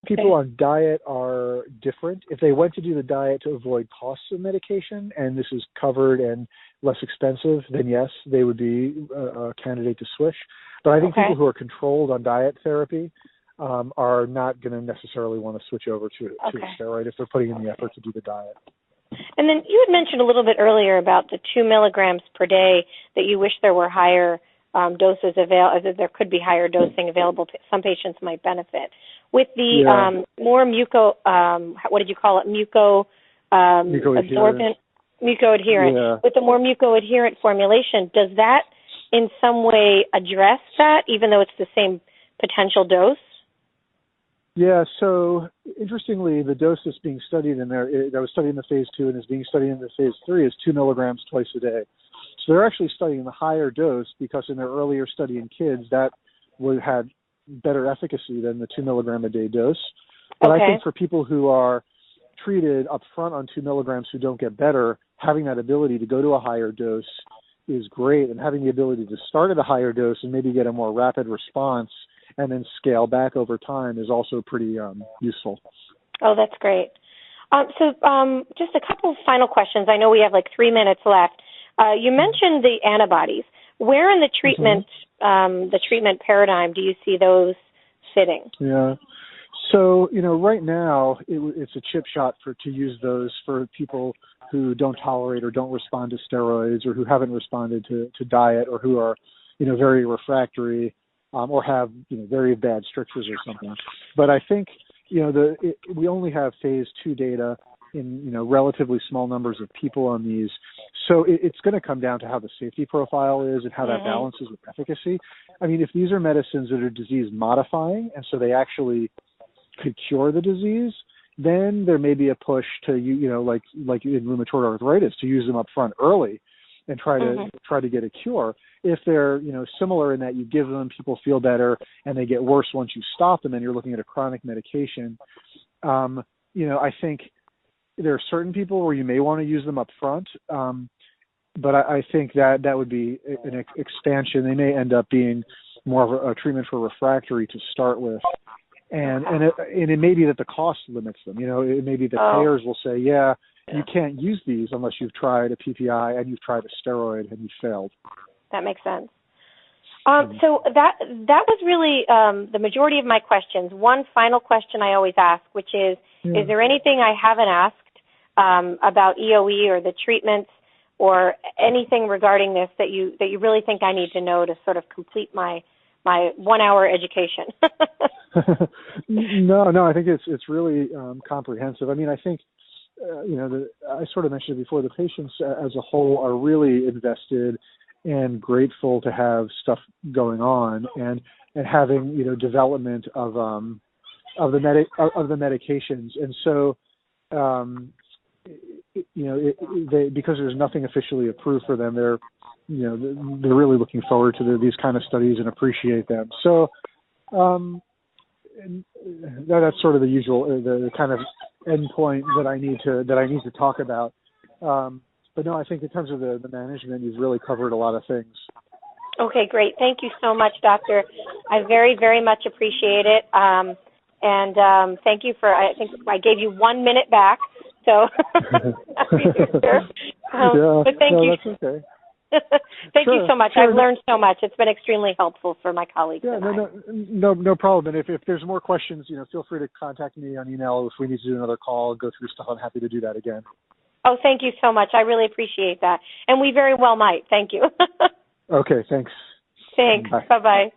people on diet are different. If they went to do the diet to avoid costs of medication and this is covered and less expensive, then yes, they would be a candidate to switch. But I think people who are controlled on diet therapy are not going to necessarily want to switch over to a steroid if they're putting in the effort to do the diet. And then you had mentioned a little bit earlier about the 2 milligrams per day that you wish there were higher doses available, there could be higher dosing available. Some patients might benefit. With the more what did you call it? Muco-adherent. Yeah. With the more muco-adherent formulation, does that in some way address that, even though it's the same potential dose? Yeah, so interestingly, the dose that's being studied in there, that was studied in the phase 2 and is being studied in the phase 3 is 2 milligrams twice a day. So they're actually studying the higher dose because in their earlier study in kids, that had better efficacy than the 2 milligram a day dose. But I think for people who are treated up front on 2 milligrams who don't get better, having that ability to go to a higher dose is great, and having the ability to start at a higher dose and maybe get a more rapid response and then scale back over time is also pretty useful. Oh, that's great. So just a couple of final questions. I know we have like 3 minutes left. You mentioned the antibodies. Where in the treatment paradigm do you see those fitting? Yeah. So, right now it's a chip shot to use those for people who don't tolerate or don't respond to steroids or who haven't responded to diet or who are, very refractory or have, very bad strictures or something. But I think, we only have phase 2 data in, relatively small numbers of people on these. So it's going to come down to how the safety profile is and how that balances with efficacy. I mean, if these are medicines that are disease modifying and so they actually could cure the disease, then there may be a push to, like in rheumatoid arthritis, to use them up front early and try to get a cure. If they're, similar in that you give them, people feel better, and they get worse once you stop them and you're looking at a chronic medication, I think there are certain people where you may want to use them up front, but I think that would be an expansion. They may end up being more of a treatment for refractory to start with. And it may be that the cost limits them. It may be that payers will say, you can't use these unless you've tried a PPI and you've tried a steroid and you've failed. That makes sense. So that was really the majority of my questions. One final question I always ask, which is there anything I haven't asked about EOE or the treatments or anything regarding this that you really think I need to know to sort of complete my 1 hour education? No, I think it's really comprehensive. I mean, I think, I sort of mentioned it before, the patients as a whole are really invested and grateful to have stuff going on and having, development of the medications. And so, because there's nothing officially approved for them, they're really looking forward to these kind of studies and appreciate them. So that's sort of the usual, the kind of endpoint that I need to talk about. But no, I think in terms of the management, you've really covered a lot of things. Okay, great. Thank you so much, Doctor. I very, very much appreciate it. And thank you I think I gave you 1 minute back. So, but thank you. That's okay. Thank you so much. Sure. I've learned so much. It's been extremely helpful for my colleagues. Yeah, no problem. And if there's more questions, feel free to contact me on email. If we need to do another call and go through stuff, I'm happy to do that again. Oh, thank you so much. I really appreciate that. And we very well might. Thank you. Okay, thanks. Thanks. Bye-bye.